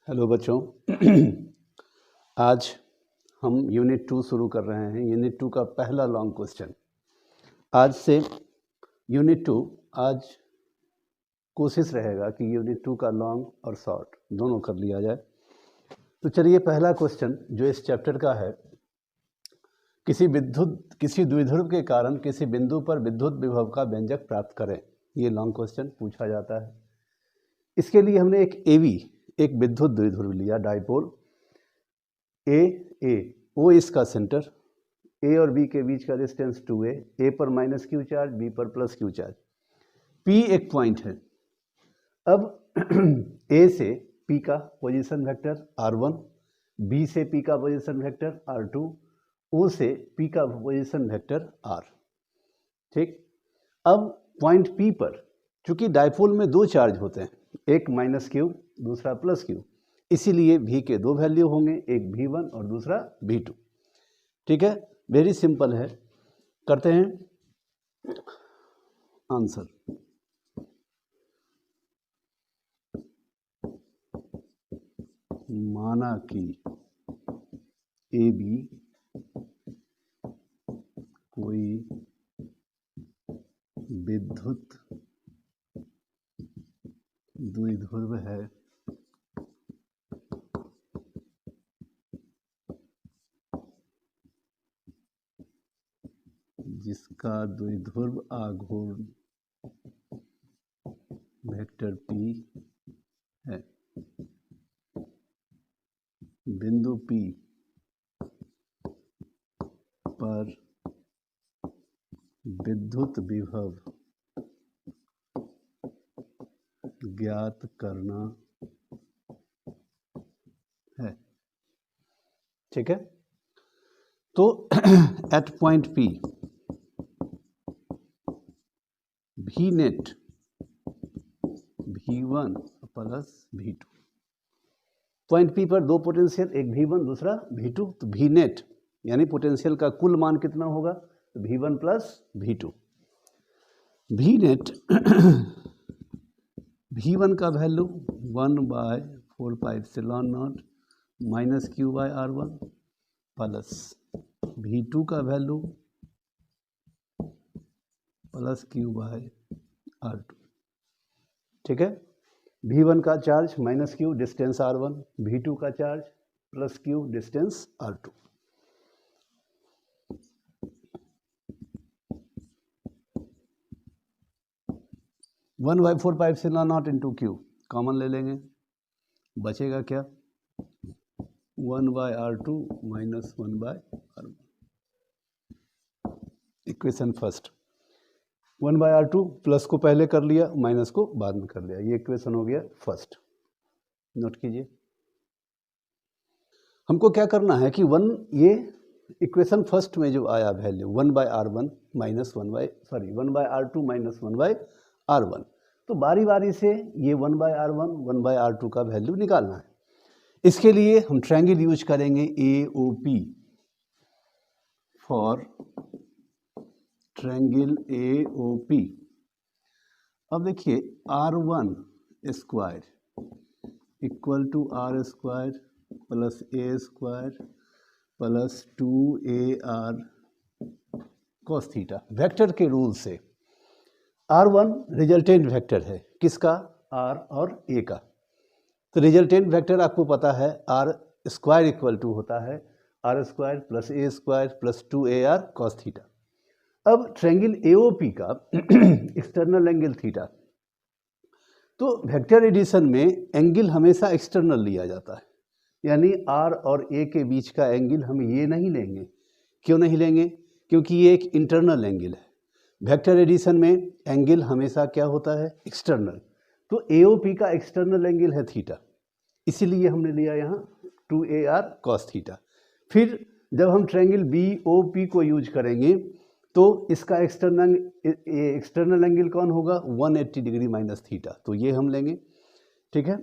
Hello बच्चों। आज हम यूनिट 2 शुरू कर रहे हैं। यूनिट 2 का पहला लॉन्ग क्वेश्चन। आज से यूनिट 2 आज कोशिश रहेगा कि यूनिट 2 का लॉन्ग और शॉर्ट दोनों कर लिया जाए। तो चलिए पहला क्वेश्चन जो इस चैप्टर का है, किसी द्विध्रुव के कारण किसी बिंदु पर विद्युत विभव का व्यंजक प्राप्त करें। ये लॉन्ग क्वेश्चन पूछा जाता है। इसके लिए हमने एक विद्युत द्विध्रुव लिया, डाइपोल ओ इसका सेंटर, ए और बी के बीच का डिस्टेंस 2a, ए पर माइनस क्यू चार्ज, बी पर प्लस क्यू चार्ज, पी एक पॉइंट है। अब ए से पी का पोजीशन वेक्टर r1, बी से पी का पोजीशन वेक्टर r2, ओ से पी का पोजीशन वेक्टर r। ठीक। अब पॉइंट पी पर चूंकि डाइपोल में दो चार्ज होते हैं, एक माइनस क्यू दूसरा प्लस क्यू, इसीलिए v के दो वैल्यू होंगे, एक v1 और दूसरा v2। ठीक है, वेरी सिंपल है। करते हैं आंसर। माना कि ए बी कोई विद्युत द्विध्रुव है जिसका द्विध्रुव आघूर्ण वेक्टर P है। बिंदु P पर विद्युत विभव ज्ञात करना है। ठीक है, तो at point P V net V1 plus V2। Point P पर दो पोटेंशियल, एक V1 दूसरा V2, तो V नेट यानी पोटेंशियल का कुल मान कितना होगा, तो V1 plus V2। V net V1 का value 1/4πε0 minus Q by R1 plus V2 का value plus Q by R2। ठीक है, V1 का charge minus Q distance R1, V2 का charge plus Q distance R2। One by 4πε0 into Q common ले लेंगे, बचेगा क्या, 1/R2 minus 1/R1। Equation first, 1/R2 plus को पहले कर लिया, माइनस को बाद में कर लिया। ये इक्वेशन हो गया फर्स्ट, नोट कीजिए। हमको क्या करना है कि ये इक्वेशन फर्स्ट में जो आया value 1/R1 minus 1/R2 minus 1/R1, तो बारी बारी से ये 1/R1 1/R2 का वैल्यू निकालना है। इसके लिए हम ट्रायंगल यूज करेंगे AOP फॉर ट्रायंगल AOP। अब देखिए R1 square equal to R square plus A square plus 2AR cos theta. Vector के रूल से R1 रिजल्टेंट वेक्टर है, किसका, R और A का। तो रिजल्टेंट वेक्टर आपको पता है R स्क्वायर इक्वल टू होता है R square plus A square plus 2AR cos theta. अब ट्रायंगल AOP का एक्सटर्नल एंगल थीटा, तो वेक्टर एडिशन में एंगल हमेशा एक्सटर्नल लिया जाता है, यानी R और A के बीच का एंगल हम ये नहीं लेंगे। क्यों नहीं लेंगे, क्योंकि ये एक इंटरनल एंगल है। वेक्टर एडिशन में एंगल हमेशा क्या होता है, एक्सटर्नल। तो AOP का एक्सटर्नल एंगल है थीटा, इसीलिए हमने लिया यहाँ 2AR cos थीटा। फिर जब हम ट्रायंगल BOP को यूज करेंगे तो इसका एक्सटर्नल एंगल कौन होगा, 180 डिग्री माइनस थीटा, तो ये हम लेंगे। ठीक है,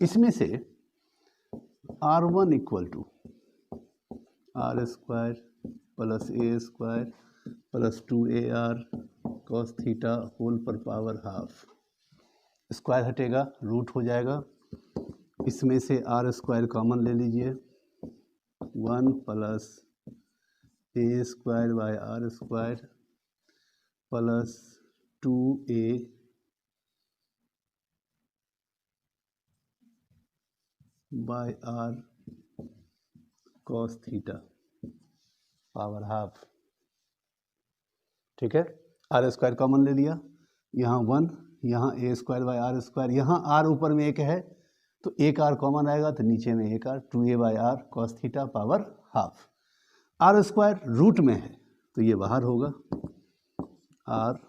इसमें से R1 equal to R square plus A square plus 2AR cos theta whole पर पावर हाफ, स्क्वायर हटेगा रूट हो जाएगा इसमें से आर स्क्वायर कॉमन ले लीजिए, 1 plus a square by r square plus 2a by r cos theta power half. ठीक है, आर स्क्वायर कॉमन ले लिया, यहाँ 1, यहाँ ए स्क्वायर बाय आर स्क्वायर, यहाँ आर ऊपर में एक है तो एक आर कॉमन आएगा तो नीचे में एक r, 2a by r cos theta power half. R square root में है तो ये बाहर होगा, r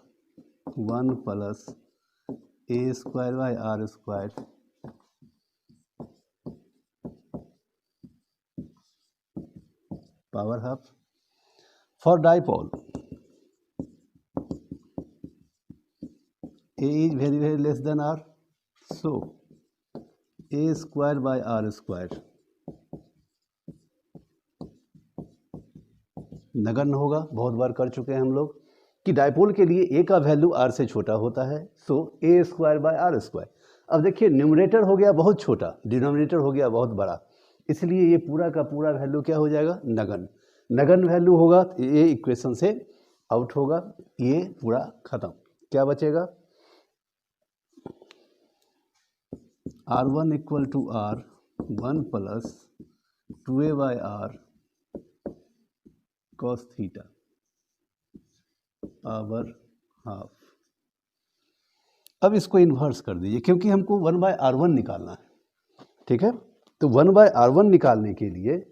1 plus a square by r square power half. For dipole a is very less than r, so a square by r square नगण्य होगा। बहुत बार कर चुके हैं हम लोग कि डाइपोल के लिए a का वैल्यू r से छोटा होता है, so a square by r square. अब देखिए न्यूमरेटर हो गया बहुत छोटा, डिनोमिनेटर हो गया बहुत बड़ा, इसलिए ये पूरा का पूरा वैल्यू क्या हो जाएगा, नगण्य। नगण्य वैल्यू होगा तो ये इक्वेशन से आउट होगा, ये पूरा खत्म। क्या बचेगा, r1 equal to r 1 plus 2a by r cos theta power half. अब इसको इन्वर्स कर दीजिए क्योंकि हमको 1 बाय r1 निकालना है। ठीक है, तो 1 बाय r1 निकालने के लिए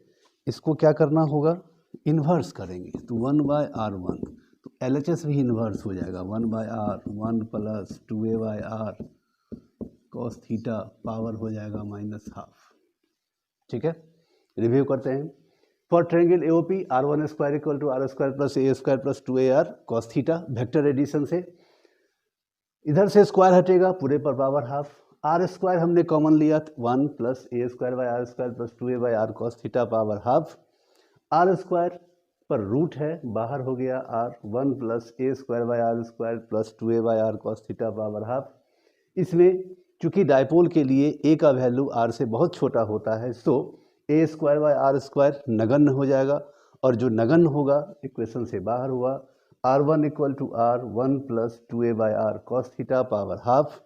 इसको क्या करना होगा, इन्वर्स करेंगे, तो 1 बाय r1 तो LHS भी इन्वर्स हो जाएगा, 1 by r 1 plus 2a by r cos theta power हो जाएगा माइनस हाफ। ठीक है, रिव्यू करते हैं। For triangle AOP r1 square equal to r square plus a square plus 2ar cos theta, vector addition से इधर से स्क्वायर हटेगा, पूरे पर पावर हाफ। आर स्क्वायर हमने कॉमन लिया, 1 plus a square by r square plus 2a by r cos theta power half. R square पर root है, बाहर हो गया r 1 plus a square by r square plus 2a by r cos theta power half. इसमें चूंकि dipole के लिए a का वैल्यू r से बहुत छोटा होता है, सो ए स्क्वायर बाय आर स्क्वायर नगण्य हो जाएगा, और जो नगण्य होगा इक्वेशन से बाहर हुआ, r1 equal to r 1 plus 2a by r cos theta power half.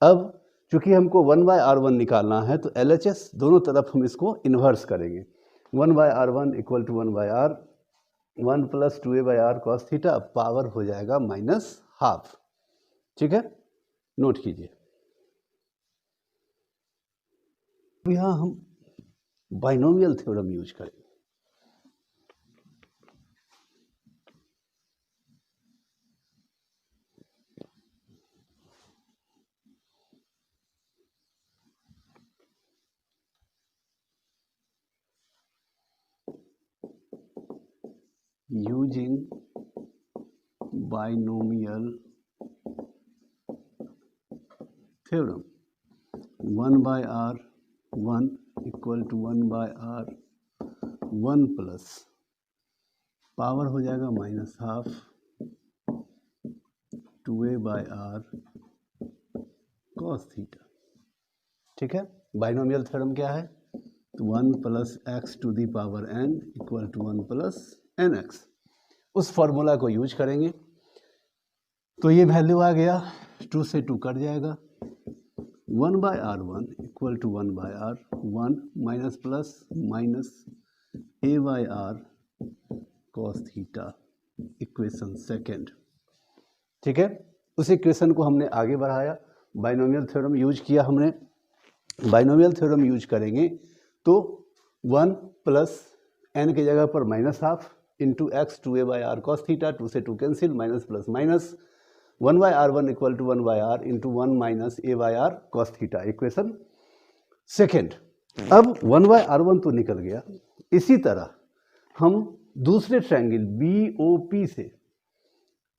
अब चूंकि हमको 1 बाय r1 निकालना है तो LHS दोनों तरफ हम इसको इन्वर्स करेंगे, 1 by r1 equal to 1 by r 1 plus 2a by r cos theta power हो जाएगा माइनस हाफ। ठीक है, नोट कीजिए। यहाँ हम बाइनोमियल थ्योरम यूज करेंगे। Using binomial theorem, 1 by r 1 equal to 1 by r 1 plus power हो जाएगा minus half 2a by r cos theta. ठीक है, बाइनोमियल थ्योरम क्या है, तो 1 plus x to the power n equal to 1 plus nx, उस formula को use करेंगे। तो ये वैल्यू आ गया, 2 से 2 कट जाएगा, 1 by r1 equal to 1 by r 1 minus plus minus a by r cos theta, equation second. ठीक है, उस इक्वेशन को हमने आगे बढ़ाया, बाइनोमियल थ्योरम यूज किया हमने। बाइनोमियल थ्योरम यूज करेंगे तो 1 प्लस n की जगह पर minus half into x 2a by r cos theta, 2 से 2 cancel, minus plus minus 1 by r1 equal to 1 by r into 1 minus a by r cos theta, equation second. अब 1 by r1 तो निकल गया, इसी तरह हम दूसरे ट्रायंगल BOP से,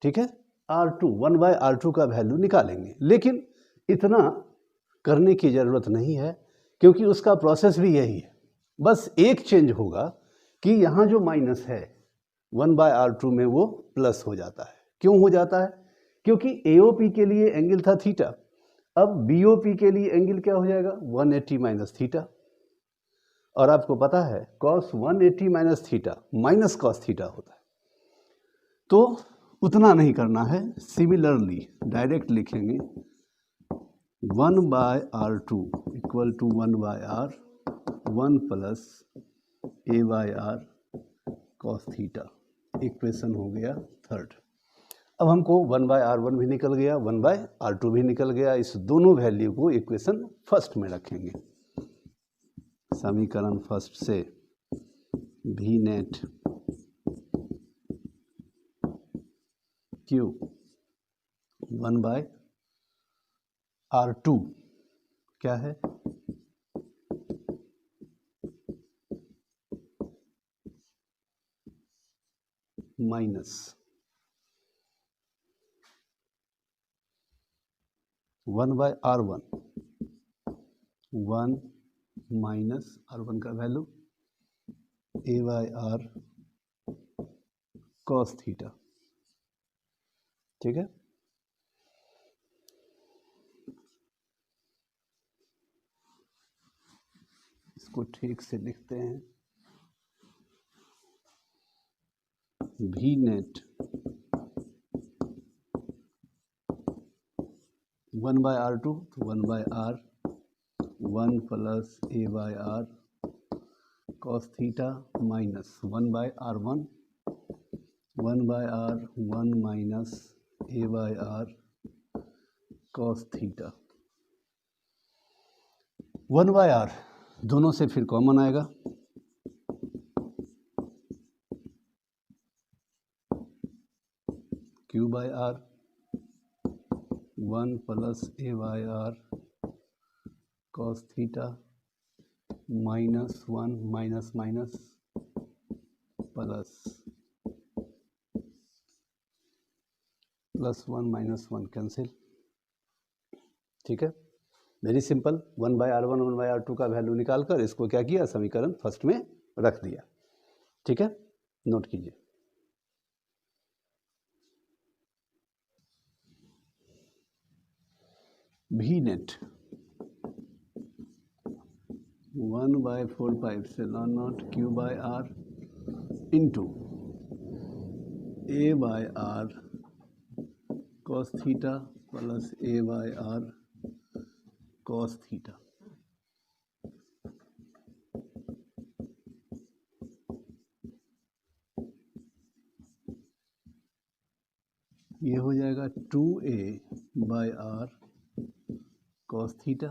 ठीक है, R2 1 बाय R2 का वैल्यू निकालेंगे, लेकिन इतना करने की ज़रूरत नहीं है क्योंकि उसका प्रोसेस भी यही है। बस एक चेंज होगा कि यहाँ जो माइनस है 1 बाय R2 में वो प्लस हो जाता है। क्यों हो जाता है? क्योंकि AOP के लिए एंगल था थीटा, अब बीओपी के लिए एंगल क्या हो जाएगा 180 माइनस थीटा, और आपको पता है cos 180 minus theta minus cos theta होता है, तो उतना नहीं करना है। सिमिलरली डायरेक्ट लिखेंगे 1/r2 equal to 1/r 1 plus a/r cos theta, equation हो गया थर्ड। अब हमको 1/r1 भी निकल गया, 1/r2 भी निकल गया, इस दोनों वैल्यू को इक्वेशन फर्स्ट में रखेंगे। समीकरण फर्स्ट से भी नेट क्यू 1/r2 क्या है माइनस 1/r1 1 माइनस r1 का वैल्यू a/r cos थीटा, ठीक है। इसको ठीक से लिखते हैं, भी net 1/r2 1/r 1 plus a/r cos theta minus 1/r1 1/r 1 minus a/r cos theta. 1/r दोनों से फिर कॉमन आएगा, q/r 1 plus a/r cos theta minus 1 minus minus plus 1 minus 1 cancel, ठीक है। Very simple. 1/r1 1/r2 का value निकालकर इसको क्या किया, समीकरण फर्स्ट में रख दिया, ठीक है। नोट कीजिए, भी net 1/4πε0 q/r into a/r cos theta plus a/r cos theta. ये हो जाएगा 2a/r cos theta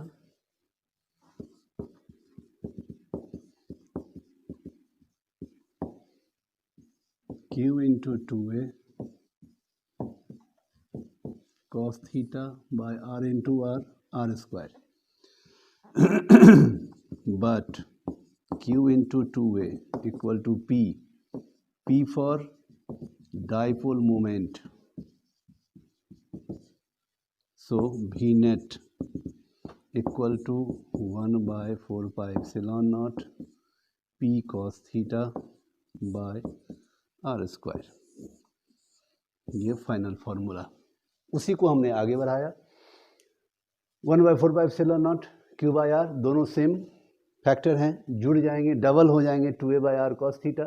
q into 2a cos theta by r into r square, but q into 2a equal to p for dipole moment, so v net equal to 1/4πε0 p cos theta by r square. ये final formula, उसी को हमने आगे बढ़ाया। 1/4πε0 q/r दोनों same factor हैं, जुड़ जाएंगे, डबल हो जाएंगे 2a/r cos theta,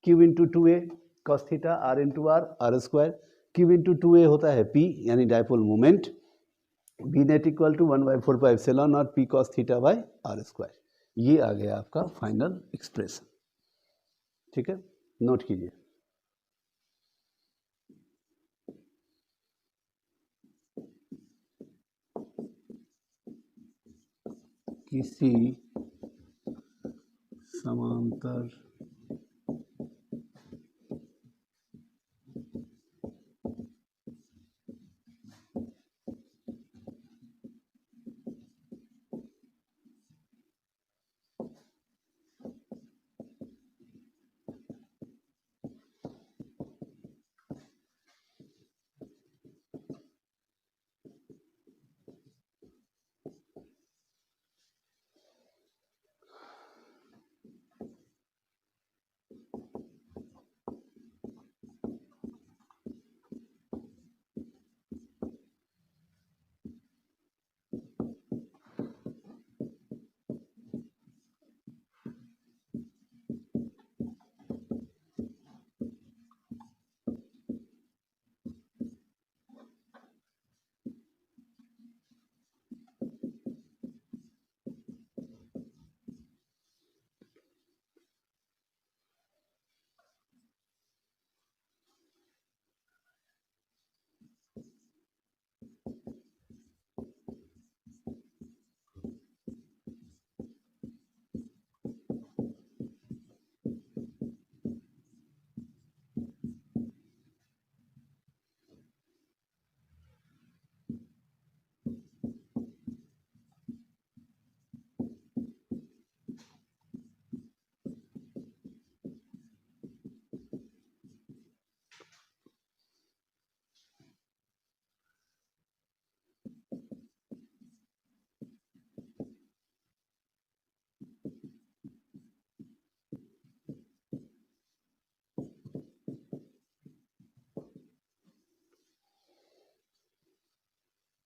q into 2a cos theta r into r square, q into 2a होता है p यानी dipole moment, v net equal to 1/4πε0 p cos theta by r square. ये आ गया आपका फाइनल एक्सप्रेशन, ठीक है। नोट कीजिए, किसी समांतर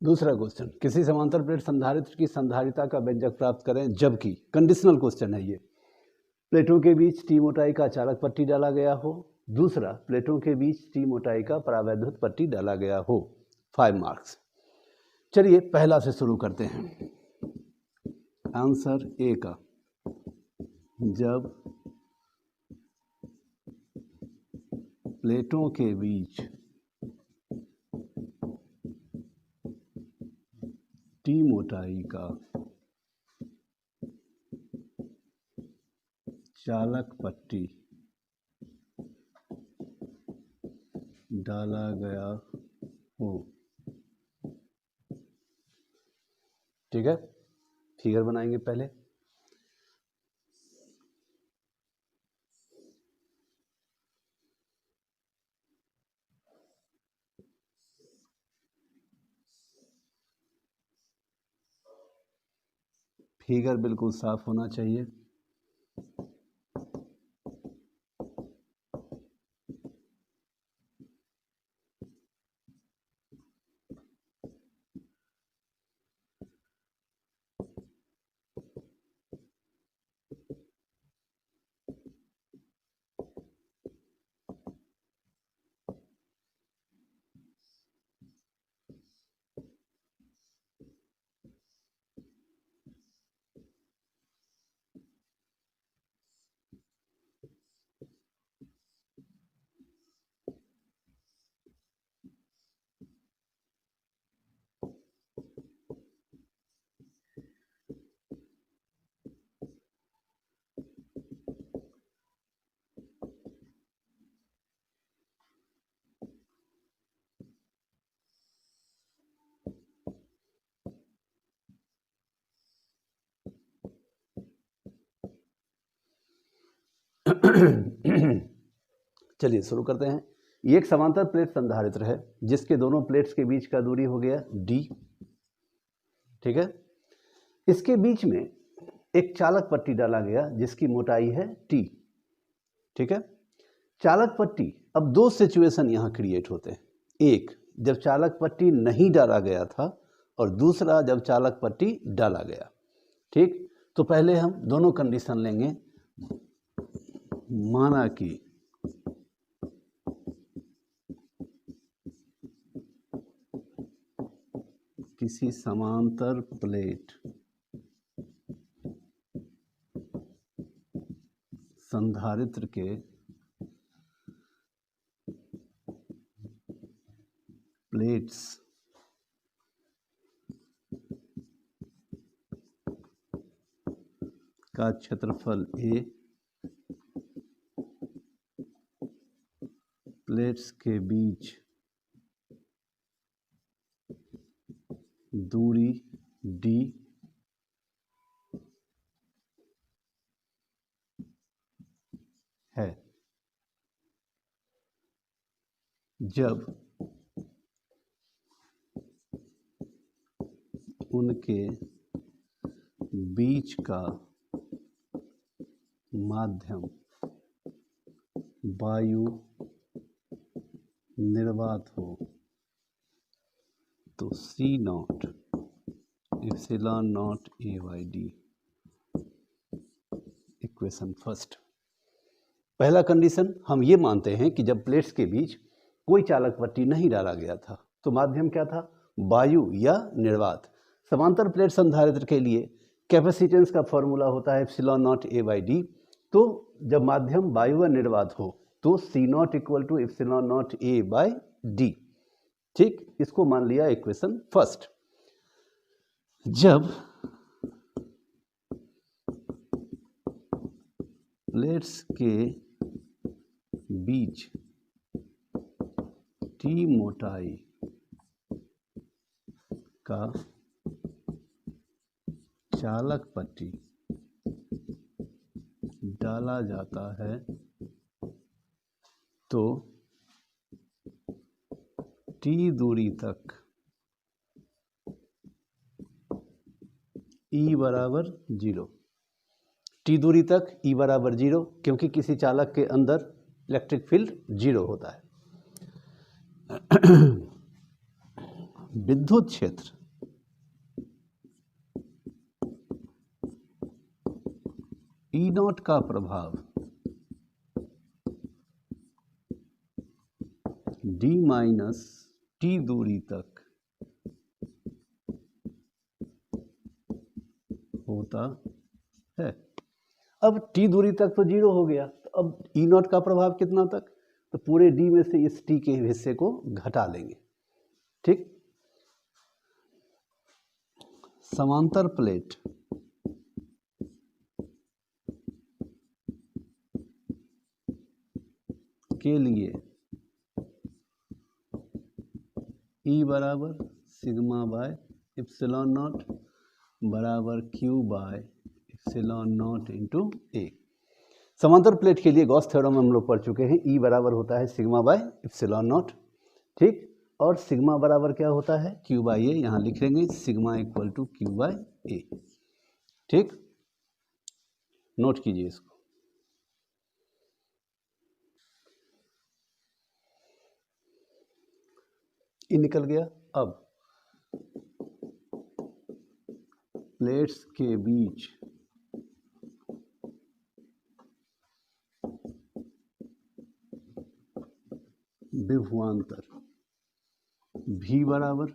दूसरा क्वेश्चन, किसी समांतर प्लेट संधारित्र की संधारिता का व्यंजक प्राप्त करें जबकि, कंडीशनल क्वेश्चन है ये, प्लेटों के बीच टी मोटाई का चालक पट्टी डाला गया हो। दूसरा, प्लेटों के बीच टी मोटाई का परावैद्युत पट्टी डाला गया हो। 5 मार्क्स। चलिए पहला से शुरू करते हैं। आंसर ए का, जब प्लेटों के बीच टी मोटाई का चालक पट्टी डाला गया हो। ठीक है, फिगर बनाएंगे पहले। फिगर बिल्कुल साफ होना चाहिए। चलिए शुरू करते हैं। ये एक समांतर प्लेट संधारित्र है जिसके दोनों प्लेट्स के बीच का दूरी हो गया d। ठीक है, इसके बीच में एक चालक पट्टी डाला गया जिसकी मोटाई है t। ठीक है, चालक पट्टी, अब दो सिचुएशन यहां क्रिएट होते हैं। एक, जब चालक पट्टी नहीं डाला गया था, और दूसरा जब चालक पट्टी डाला गया। ठीक, तो पहले हम दोनों कंडीशन लेंगे। माना कि किसी समांतर प्लेट संधारित्र के प्लेट्स का क्षेत्रफल a, प्लेट्स के बीच दूरी d है जब उनके बीच का माध्यम वायु निर्वात हो, तो C not epsilon naught A/D। Equation first. पहला कंडीशन, हम ये मानते हैं कि जब प्लेट्स के बीच कोई चालक पट्टी नहीं डाला गया था तो माध्यम क्या था, वायु या निर्वात। समांतर प्लेट संधारित्र के लिए कैपेसिटेंस का फॉर्मूला होता है एप्सिलॉन नॉट A/D। तो जब माध्यम वायु या निर्वात हो तो C naught equal to epsilon naught A/D। ठीक, इसको मान लिया इक्वेशन फर्स्ट। जब प्लेट्स के बीच टी मोटाई का चालक पट्टी डाला जाता है तो टी दूरी तक E बराबर 0। टी दूरी तक E बराबर 0 क्योंकि किसी चालक के अंदर इलेक्ट्रिक फील्ड 0 होता है। विद्युत क्षेत्र ई नॉट का प्रभाव डी माइनस टी दूरी तक होता है। अब टी दूरी तक तो जीरो हो गया, तो अब ई नॉट का प्रभाव कितना तक, तो पूरे डी में से इस टी के हिस्से को घटा लेंगे। ठीक, समांतर प्लेट के लिए ई बराबर सिग्मा बाय एप्सिलॉन नॉट बराबर Q by epsilon naught into A. समांतर प्लेट के लिए गॉस थ्योरम हम लोग पढ़ चुके हैं, ई बराबर होता है सिग्मा बाय एप्सिलॉन नॉट। ठीक, और सिग्मा बराबर क्या होता है, क्यू बाई ए। यहाँ लिख लेंगे sigma equal to Q by A. ठीक, नोट कीजिए इसको। ये निकल गया। अब प्लेट्स के बीच विभवांतर V बराबर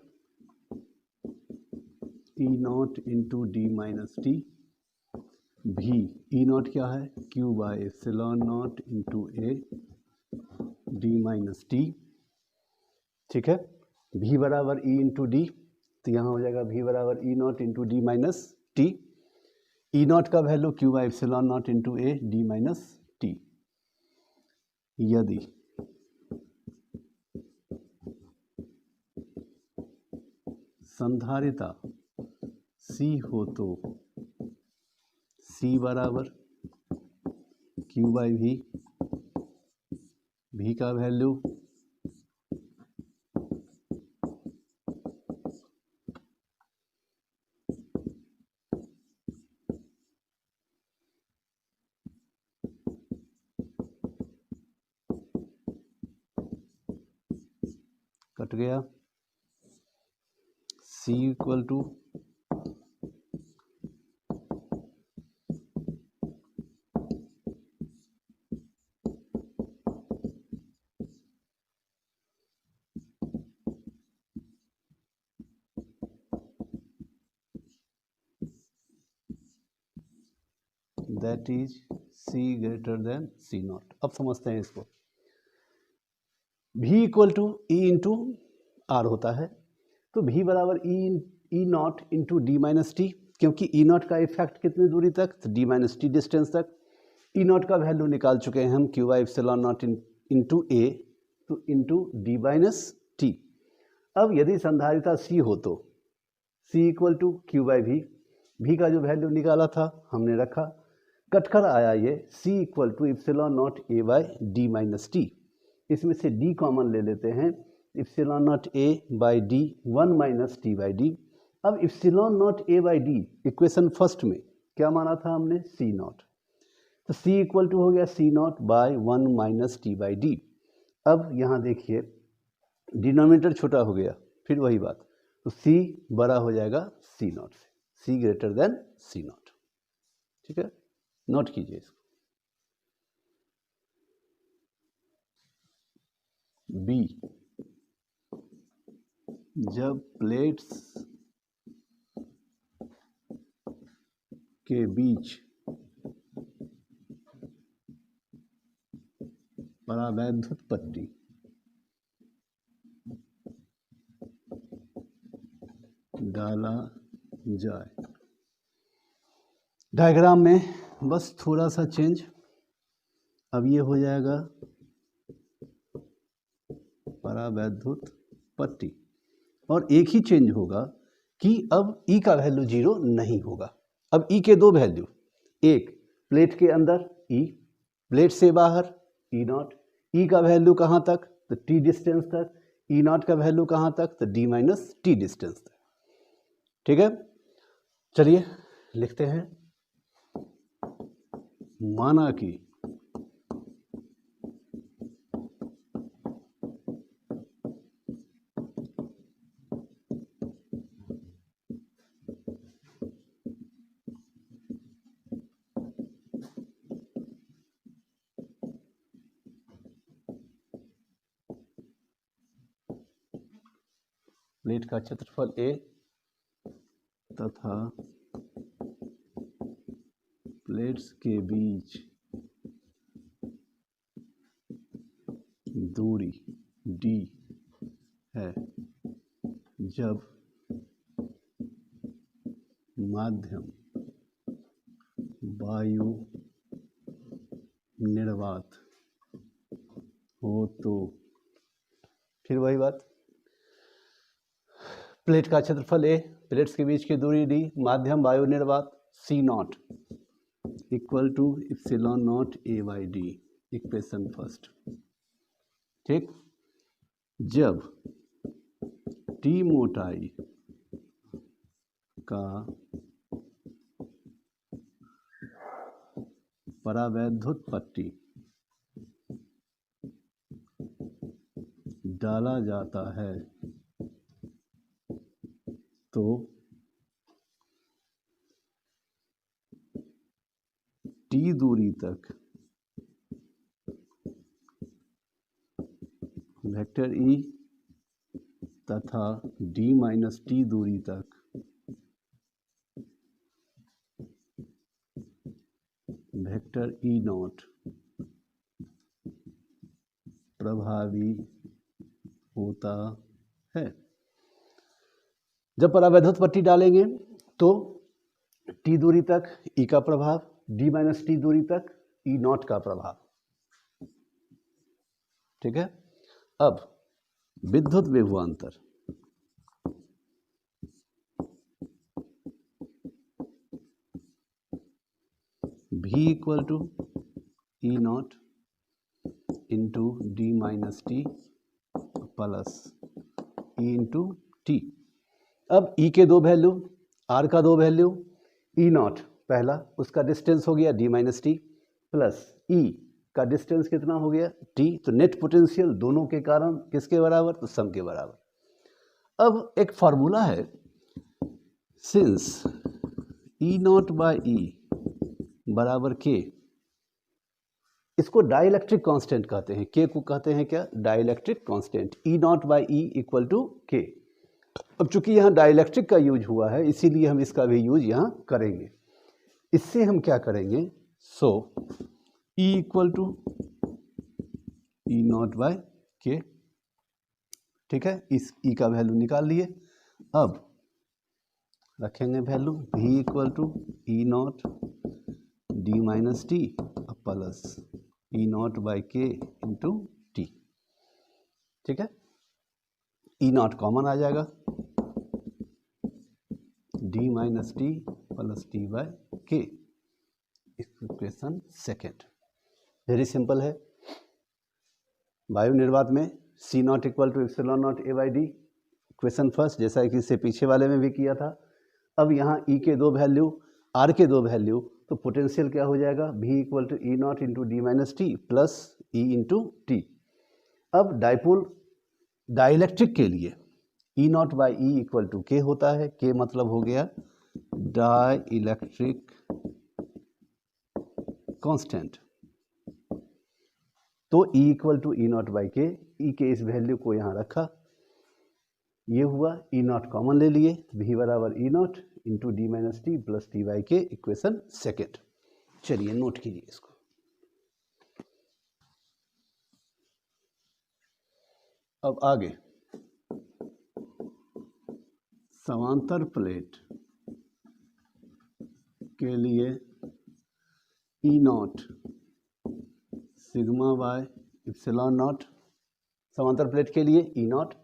E naught into D minus T. भी ई नॉट क्या है, Q by epsilon naught into A D minus T. ठीक है, V बराबर ई इंटू डी, तो यहाँ हो जाएगा V बराबर E naught into D minus T. E naught का value Q by epsilon naught into A D minus T. यदि संधारिता C हो तो C बराबर Q बाई V, V का वैल्यू कट गया, C equal to that is C greater than C naught. अब समझते हैं इसको। V equal to E into R होता है, तो V बराबर E naught into D minus T, क्योंकि ई नॉट का इफेक्ट कितनी दूरी तक, तो डी माइनस टी डिस्टेंस तक। ई नॉट का वैल्यू निकाल चुके हैं हम, Q by epsilon naught into A, तो इंटू डी माइनस टी। अब यदि संधारिता C हो तो C equal to Q by v, भी का जो वैल्यू निकाला था हमने रखा, कटकर आया ये C equal to epsilon naught A by D minus T. इसमें से D कॉमन ले लेते हैं, epsilon naught A by D 1 minus T by D. अब epsilon naught A by D equation first में क्या माना था हमने, C नॉट, तो C इक्वल टू हो गया C naught by 1 minus T by D. अब यहाँ देखिए डिनोमिनेटर छोटा हो गया, फिर वही बात, तो C बड़ा हो जाएगा C नॉट से, C greater than C not. ठीक है, नोट कीजिए इसको। B, जब प्लेट्स के बीच परावैद्युत पट्टी डाला जाए। डायग्राम में बस थोड़ा सा चेंज, अब ये हो जाएगा परावैद्युत पट्टी, और एक ही चेंज होगा कि अब E का वैल्यू जीरो नहीं होगा। अब E के दो वैल्यू, एक प्लेट के अंदर E, प्लेट से बाहर E नॉट। E का वैल्यू कहाँ तक, तो T डिस्टेंस तक, E नॉट का वैल्यू कहाँ तक, तो D माइनस टी डिस्टेंस तक। ठीक है, चलिए लिखते हैं। माना कि प्लेट का क्षेत्रफल A तथा प्लेट्स के बीच दूरी D है जब माध्यम वायु निर्वात हो तो, फिर वही बात, प्लेट का क्षेत्रफल A, प्लेट्स के बीच की दूरी D, माध्यम वायु निर्वात C0 equal to epsilon naught A/D, equation first. ठीक, जब T मोटाई का परावैद्युत पट्टी डाला जाता है तो T दूरी तक वेक्टर E तथा D माइनस T दूरी तक वेक्टर E0 प्रभावी होता है। जब परावैद्युत पट्टी डालेंगे तो T दूरी तक E का प्रभाव, D माइनस T दूरी तक E0 का प्रभाव। ठीक है, अब विद्युत विभवांतर V equal to E0 into D minus T plus E into T। अब E के दो वैल्यू, R का दो वैल्यू, E0 पहला, उसका डिस्टेंस हो गया D minus T, plus E का डिस्टेंस कितना हो गया T, तो नेट पोटेंशियल दोनों के कारण किसके बराबर, तो सम के बराबर। अब एक फार्मूला है, सिंस E0 बाई E बराबर K, इसको डाइलेक्ट्रिक कांस्टेंट कहते हैं, K को कहते हैं क्या, dielectric constant, E0 by E equal to K। अब चूंकि यहाँ डाइलेक्ट्रिक का यूज हुआ है इसीलिए हम इसका भी यूज यहाँ करेंगे। इससे हम क्या करेंगे, so E equal to E0 by K। ठीक है, इस E का वैल्यू निकाल लिए। अब रखेंगे value V equal to E0 D minus T plus E0 by K into T। ठीक है, E0 कॉमन आ जाएगा, D minus T plus T by K, equation second. Very simple है। वायु निर्वात में C0 equal to epsilon naught A/D, equation first, जैसा कि इससे पीछे वाले में भी किया था। अब यहाँ E के दो वैल्यू, R के दो वैल्यू, तो पोटेंशियल क्या हो जाएगा, V equal to E0 into D minus T plus E into T. अब डाइपोल डाइलेक्ट्रिक के लिए E0 by E equal to K होता है, K मतलब हो गया डाइलेक्ट्रिक कांस्टेंट, तो E equal to E0 by K, E के इस वैल्यू को यहाँ रखा, ये हुआ, E0 कॉमन ले लिए, V बराबर E0 into D minus T plus T by K, equation second. चलिए नोट कीजिए इसको। अब आगे समांतर प्लेट के लिए E0 sigma bye epsilon not, समांतर प्लेट के लिए E0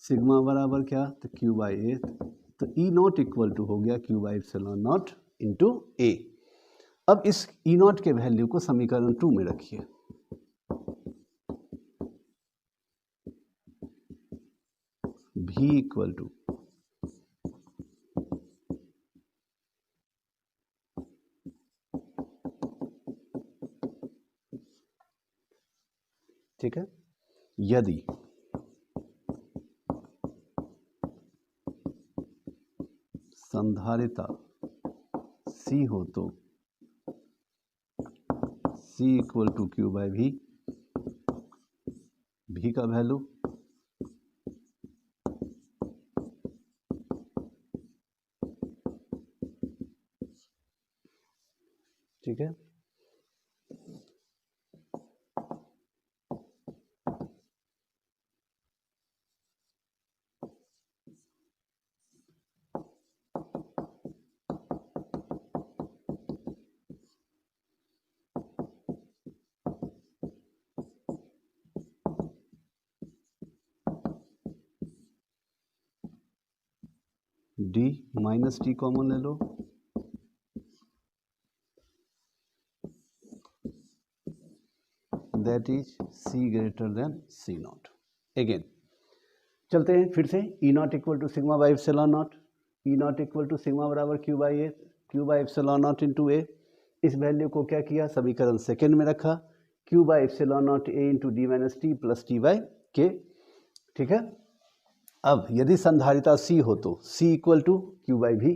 सिग्मा बराबर क्या, तो Q बाई ए, तो E0 इक्वल टू हो गया Q by epsilon naught into A. अब इस E0 के वैल्यू को समीकरण 2 में रखिए, V इक्वल टू ठीक है, यदि संधारिता C हो तो C equal to Q by V, V का वैल्यू ठीक है। डी माइनस टी कॉमन ले लो, that is C greater than C naught. Again चलते हैं फिर से, E naught equal to sigma by epsilon naught, E naught equal to sigma बराबर Q by A, Q by epsilon naught into A. इस value को क्या किया, समीकरण सेकेंड में रखा, Q by epsilon naught A into D minus T plus T by के, ठीक है। अब यदि संधारिता सी हो तो सी इक्वल टू क्यू बाई भी,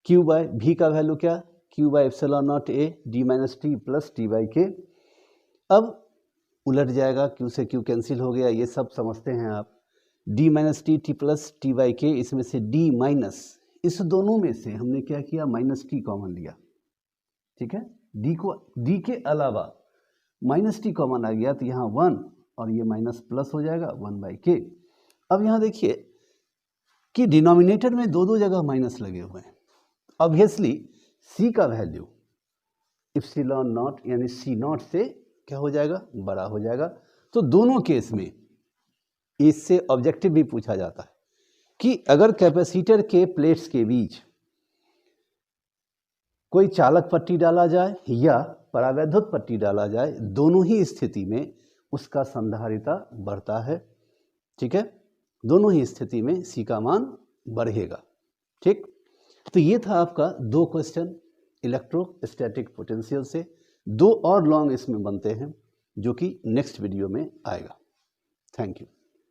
क्यू बाई भी का वैल्यू क्या, Q by epsilon naught A D minus T plus T by के। अब उलट जाएगा, क्यू से क्यू कैंसिल हो गया, ये सब समझते हैं आप। D minus T T plus T by के, इसमें से डी माइनस, इस दोनों में से हमने क्या किया, माइनस टी कॉमन लिया, ठीक है। डी को, डी के अलावा माइनस टी कॉमन आ गया तो यहाँ 1 और ये माइनस प्लस हो जाएगा 1 बाई के। अब यहाँ देखिए कि डिनोमिनेटर में दो जगह माइनस लगे हुए हैं, ऑब्वियसली सी का वैल्यू एप्सिलॉन नॉट यानी सी नॉट से क्या हो जाएगा, बड़ा हो जाएगा। तो दोनों केस में इससे ऑब्जेक्टिव भी पूछा जाता है कि अगर कैपेसिटर के प्लेट्स के बीच कोई चालक पट्टी डाला जाए या परावैद्युत पट्टी डाला जाए, दोनों ही स्थिति में उसका संधारिता बढ़ता है, ठीक है। दोनों ही स्थिति में सी का मान बढ़ेगा, ठीक। तो ये था आपका 2 क्वेश्चन इलेक्ट्रोस्टैटिक पोटेंशियल से। 2 और लॉन्ग इसमें बनते हैं जो कि नेक्स्ट वीडियो में आएगा। Thank you.